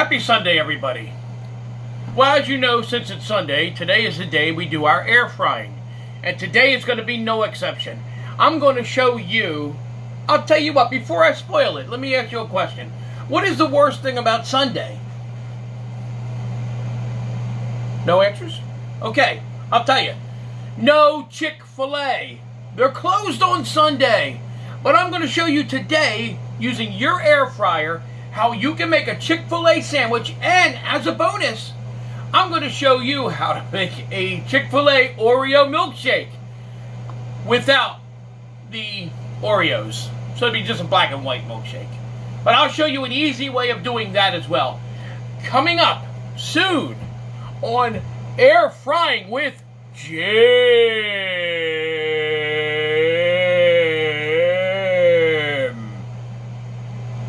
Happy Sunday, everybody. Well, as you know, since it's Sunday, today is the day we do our air frying. And today is going to be no exception. I'm going to show you, I'll tell you what, before I spoil it, let me ask you a question. What is the worst thing about Sunday? No answers? Okay, I'll tell you. No Chic Fil A. They're closed on Sunday. But I'm going to show you today, using your air fryer, how you can make a Chic Fil A sandwich, and as a bonus, I'm going to show you how to make a Chic Fil A Oreo milkshake without the Oreos. So it'd be just a black and white milkshake. But I'll show you an easy way of doing that as well. Coming up soon on Air Frying with Jim.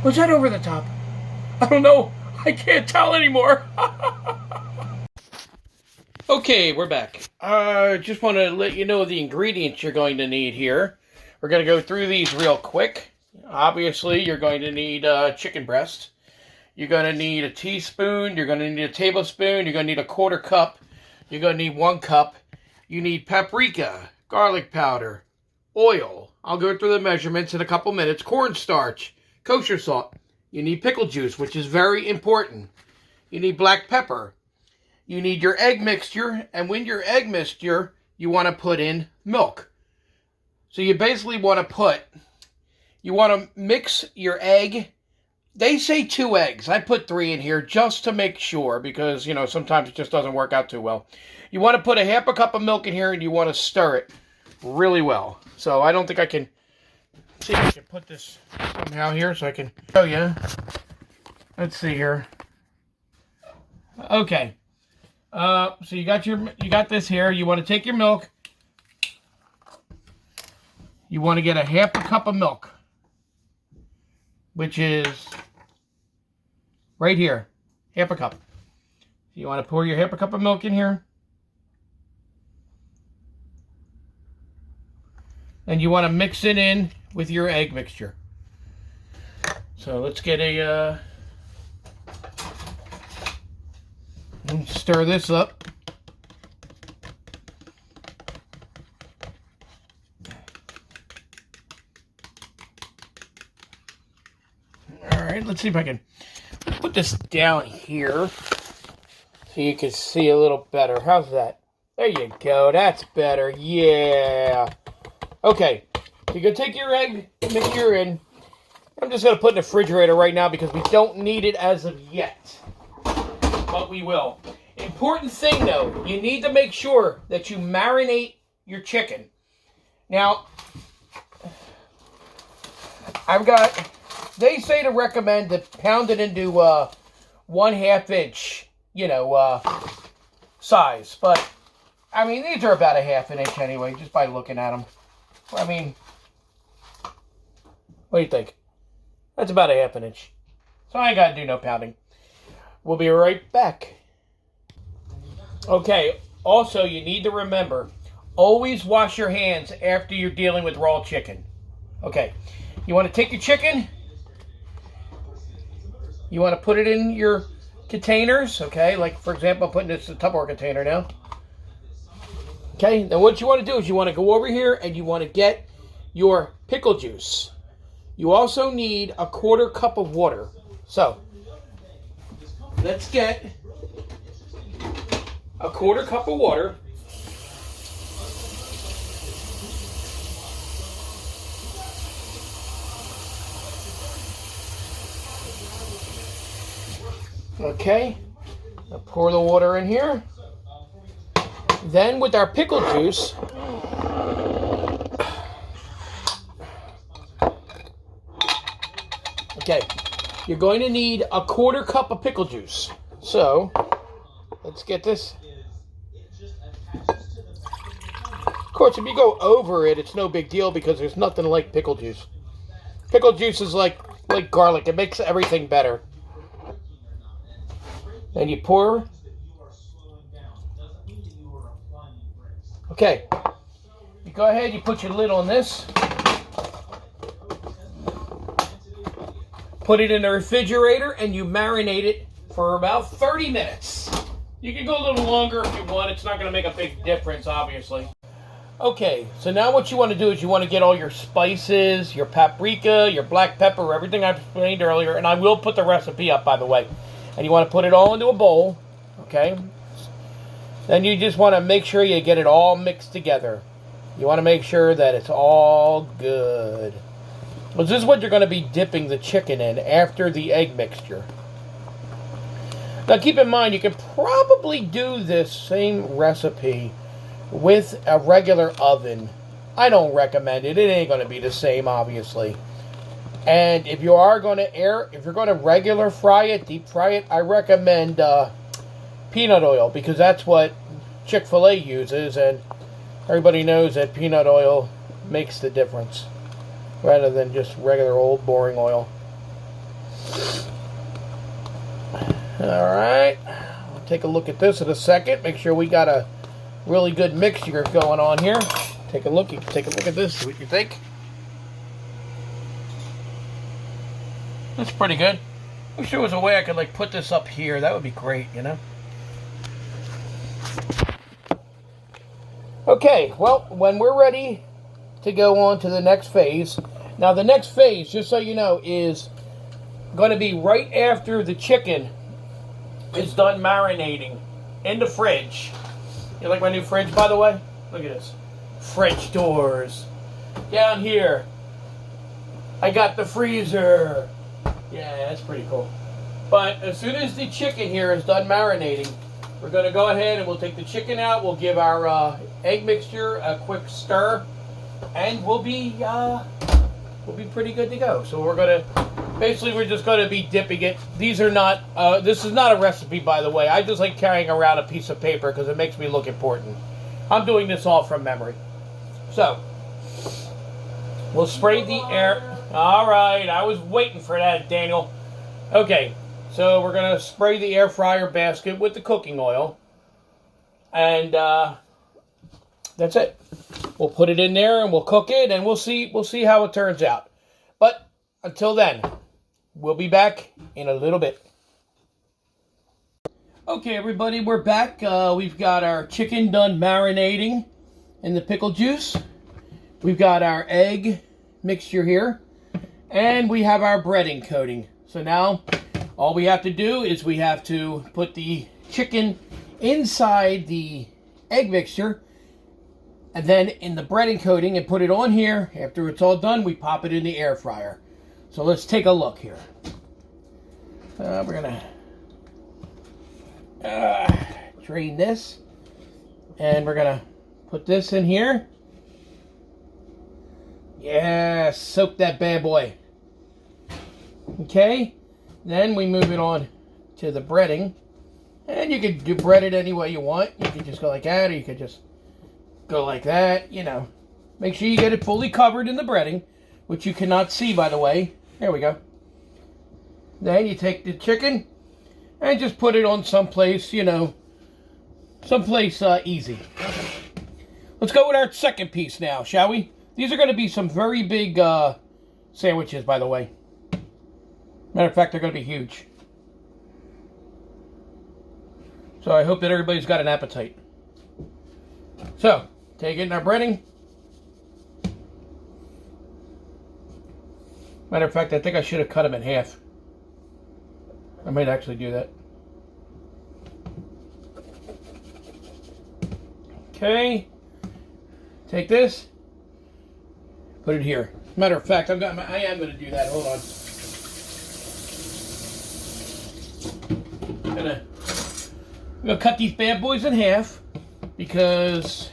Was that over the top? I don't know. I can't tell anymore. Okay, we're back. Just want to let you know the ingredients you're going to need here. We're going to go through these real quick. Obviously, you're going to need chicken breast. You're going to need a teaspoon. You're going to need a tablespoon. You're going to need a quarter cup. You're going to need 1 cup. You need paprika, garlic powder, oil. I'll go through the measurements in a couple minutes. Cornstarch, kosher salt. You need pickle juice, which is very important. You need black pepper. You need your egg mixture. And when your egg mixture, you want to put in milk. So you basically want to mix your egg. They say 2 eggs. I put 3 in here just to make sure because, you know, sometimes it just doesn't work out too well. You want to put a half a cup of milk in here and you want to stir it really well. So I don't think I can... See if I can put this somehow here so I can show you. Let's see here. Okay. So you got this here. You want to take your milk. You want to get a half a cup of milk, which is right here, half a cup. You want to pour your half a cup of milk in here. And you want to mix it in with your egg mixture. So let's get stir this up. All right, let's see if I can put this down here so you can see a little better. How's that? There you go. That's better. Yeah. Okay. You're going to take your egg mixture in. I'm just going to put it in the refrigerator right now because we don't need it as of yet. But we will. Important thing, though, you need to make sure that you marinate your chicken. Now, they say to recommend to pound it into 1/2 inch, size. But, I mean, these are about 1/2 inch anyway, just by looking at them. I mean, what do you think? That's about 1/2 inch. So I ain't got to do no pounding. We'll be right back. Okay, also you need to remember, always wash your hands after you're dealing with raw chicken. Okay, you want to take your chicken, you want to put it in your containers, okay? Like, for example, I'm putting this in a Tupperware container now. Okay, now what you want to do is you want to go over here and you want to get your pickle juice. You also need a quarter cup of water. So, let's get a quarter cup of water. Okay, I'll pour the water in here. Then with our pickle juice, okay, you're going to need a quarter cup of pickle juice. So, let's get this. Of course, if you go over it, it's no big deal because there's nothing like pickle juice. Pickle juice is like garlic. It makes everything better. And you pour. Okay. You go ahead, you put your lid on this. Put it in the refrigerator and you marinate it for about 30 minutes. You can go a little longer if you want. It's not going to make a big difference, obviously. Okay, so now what you want to do is you want to get all your spices, your paprika, your black pepper, everything I explained earlier, and I will put the recipe up, by the way. And you want to put it all into a bowl, okay? Then you just want to make sure you get it all mixed together. You want to make sure that it's all good. Well, this is what you're going to be dipping the chicken in after the egg mixture. Now keep in mind, you can probably do this same recipe with a regular oven. I don't recommend it. It ain't going to be the same, obviously. And if you are going to regular fry it, deep fry it, I recommend peanut oil, because that's what Chic Fil A uses, and everybody knows that peanut oil makes the difference rather than just regular old boring oil. Alright, we'll take a look at this in a second. Make sure we got a really good mixture going on here. Take a look. You can take a look at this, see what you think. That's pretty good. I wish there was a way I could like put this up here. That would be great, you know? Okay, well, when we're ready to go on to the next phase. Now the next phase, just so you know, is going to be right after the chicken is done marinating in the fridge. You like my new fridge, by the way? Look at this. French doors. Down here, I got the freezer. Yeah, that's pretty cool. But as soon as the chicken here is done marinating, we're going to go ahead and we'll take the chicken out. We'll give our egg mixture a quick stir, and we'll be pretty good to go. So we're just going to be dipping it. These are not. This is not a recipe, by the way. I just like carrying around a piece of paper because it makes me look important. I'm doing this all from memory. So we'll spray the air. All right, I was waiting for that, Daniel. Okay, so we're gonna spray the air fryer basket with the cooking oil, and that's it. We'll put it in there and we'll cook it, and we'll see how it turns out. But until then, we'll be back in a little bit. Okay, everybody, we're back. We've got our chicken done marinating in the pickle juice. We've got our egg mixture here, and we have our breading coating. So now all we have to do is we have to put the chicken inside the egg mixture and then in the breading coating and put it on here. After it's all done, we pop it in the air fryer. So let's take a look here. We're going to drain this, and we're going to put this in here. Yeah, soak that bad boy. Okay, then we move it on to the breading, and you can bread it any way you want. You can just go like that, or you could just go like that, you know. Make sure you get it fully covered in the breading, which you cannot see, by the way. There we go. Then you take the chicken and just put it on someplace, you know, someplace easy. Let's go with our second piece now, shall we? These are going to be some very big sandwiches, by the way. Matter of fact, they're going to be huge. So I hope that everybody's got an appetite. So, take it in our breading. Matter of fact, I think I should have cut them in half. I might actually do that. Okay. Take this. Put it here. Matter of fact, I am going to do that. Hold on. I'm going to cut these bad boys in half because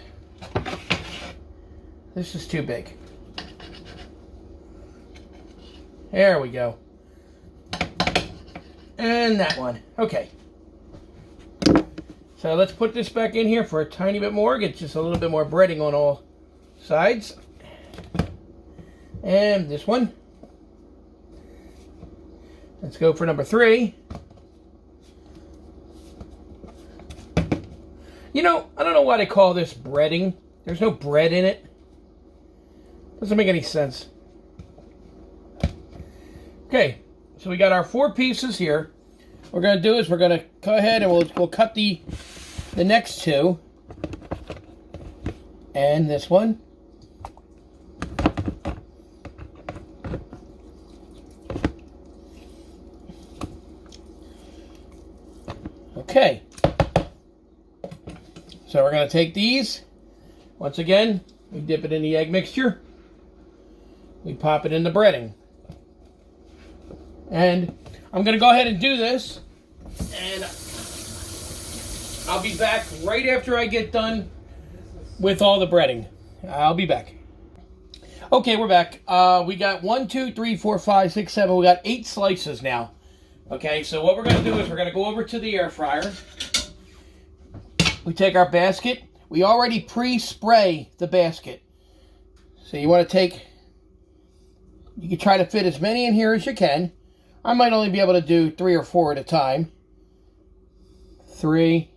this is too big. There we go. And that one. Okay. So let's put this back in here for a tiny bit more. Get just a little bit more breading on all sides. And this one. Let's go for number 3. You know, I don't know why they call this breading. There's no bread in it. Doesn't make any sense. Okay, so we got our 4 pieces here. what we're going to do is we're going to go ahead and we'll cut the next two. And this one. Okay. So we're going to take these. Once again, we dip it in the egg mixture. We pop it in the breading. And I'm going to go ahead and do this. And I'll be back right after I get done with all the breading. I'll be back. Okay, we're back. We got 1, 2, 3, 4, 5, 6, 7. We got 8 slices now. Okay, so what we're going to do is we're going to go over to the air fryer. We take our basket. We already pre-spray the basket. So you want to take, you can try to fit as many in here as you can. I might only be able to do 3 or 4 at a time. 3.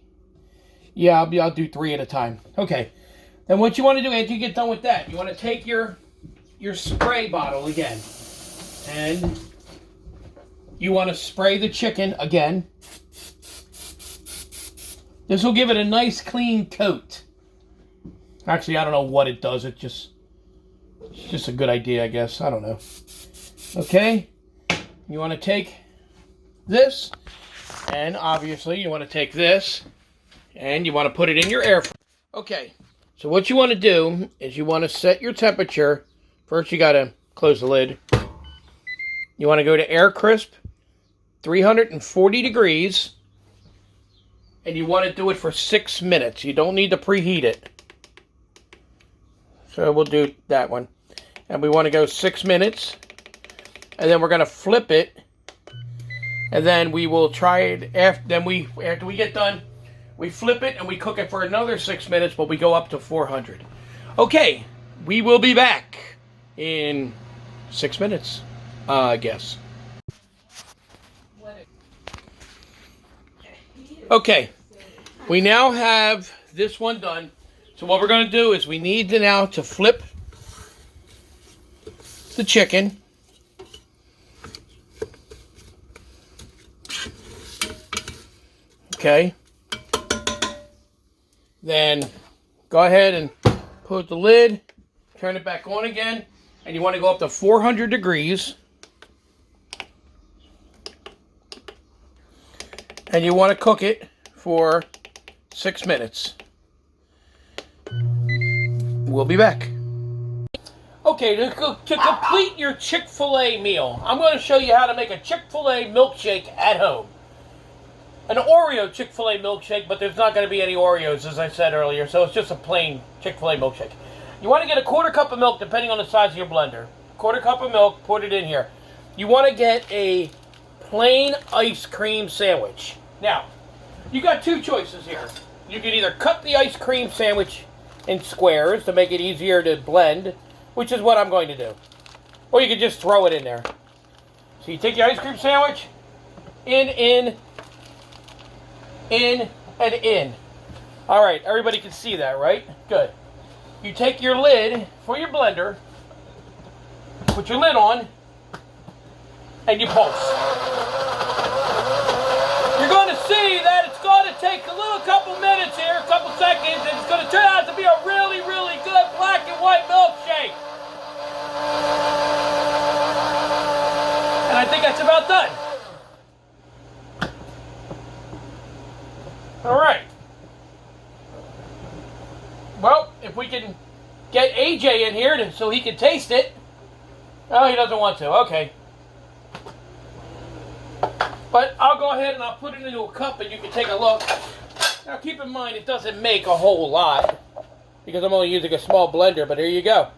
Yeah, I'll do 3 at a time. Okay. Then what you want to do after you get done with that, you want to take your spray bottle again. And you want to spray the chicken again. This will give it a nice clean coat. Actually, I don't know what it does. It's just a good idea, I guess. I don't know. Okay. You want to take this. And obviously you want to take this. And you want to put it in your air fryer. Okay. So what you want to do is you want to set your temperature. First you got to close the lid. You want to go to air crisp, 340 degrees. And you want to do it for 6 minutes. You don't need to preheat it. So we'll do that one. And we want to go 6 minutes. And then we're going to flip it. And then we will try it after we get done. We flip it and we cook it for another 6 minutes, but we go up to 400. Okay, we will be back in 6 minutes, I guess. Okay, we now have this one done. So what we're going to do is we need to now to flip the chicken. Okay. Then go ahead and put the lid, turn it back on again, and you want to go up to 400 degrees. And you want to cook it for 6 minutes. We'll be back. Okay, to complete your Chic Fil A meal, I'm going to show you how to make a Chic Fil A milkshake at home. An Oreo Chic Fil A milkshake, but there's not going to be any Oreos, as I said earlier, so it's just a plain Chic Fil A milkshake. You want to get a 1/4 cup of milk, depending on the size of your blender. 1/4 cup of milk, put it in here. You want to get a plain ice cream sandwich. Now, you got 2 choices here. You can either cut the ice cream sandwich in squares to make it easier to blend, which is what I'm going to do. Or you can just throw it in there. So you take your ice cream sandwich, in, and in. All right, everybody can see that, right? Good. You take your lid for your blender, put your lid on, and you pulse. You're going to see that it's going to take a little couple minutes here, a couple seconds, and it's going to turn out to be a really, really good black and white milkshake. And I think that's about done. All right. Well, if we can get AJ in here so he can taste it. Oh, he doesn't want to. Okay. But I'll go ahead and I'll put it into a cup and you can take a look. Now keep in mind it doesn't make a whole lot because I'm only using a small blender, but here you go.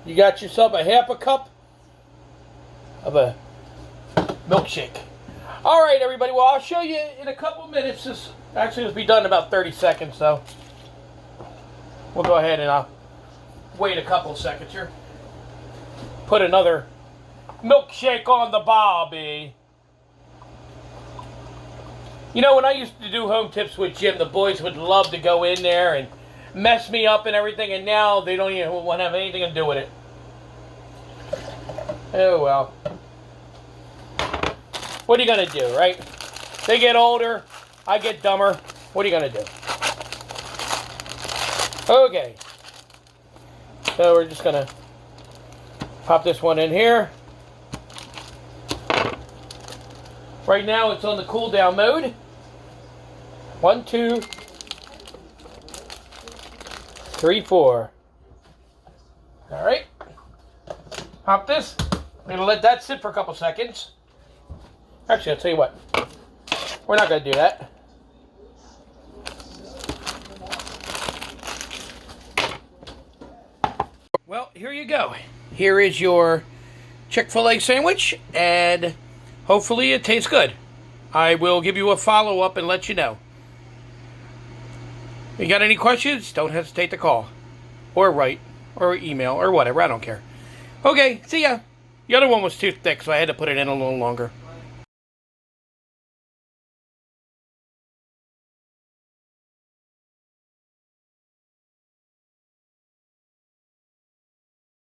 You got yourself a 1/2 cup of a milkshake. All right, everybody. Well, I'll show you in a couple minutes. This will be done in about 30 seconds, so we'll go ahead and I'll wait a couple seconds here. Put another milkshake on the barbie. You know, when I used to do home tips with Jim, the boys would love to go in there and mess me up and everything, and now they don't even want to have anything to do with it. Oh, well. What are you going to do, right? They get older. I get dumber. What are you going to do? Okay. So we're just going to pop this one in here. Right now it's on the cool down mode. 1, 2, 3, 4. All right. Pop this. I'm going to let that sit for a couple seconds. Actually, I'll tell you what. We're not going to do that. Well, here you go. Here is your Chic Fil A sandwich, and hopefully it tastes good. I will give you a follow-up and let you know. If you got any questions, don't hesitate to call. Or write. Or email. Or whatever. I don't care. Okay, see ya. The other one was too thick, so I had to put it in a little longer.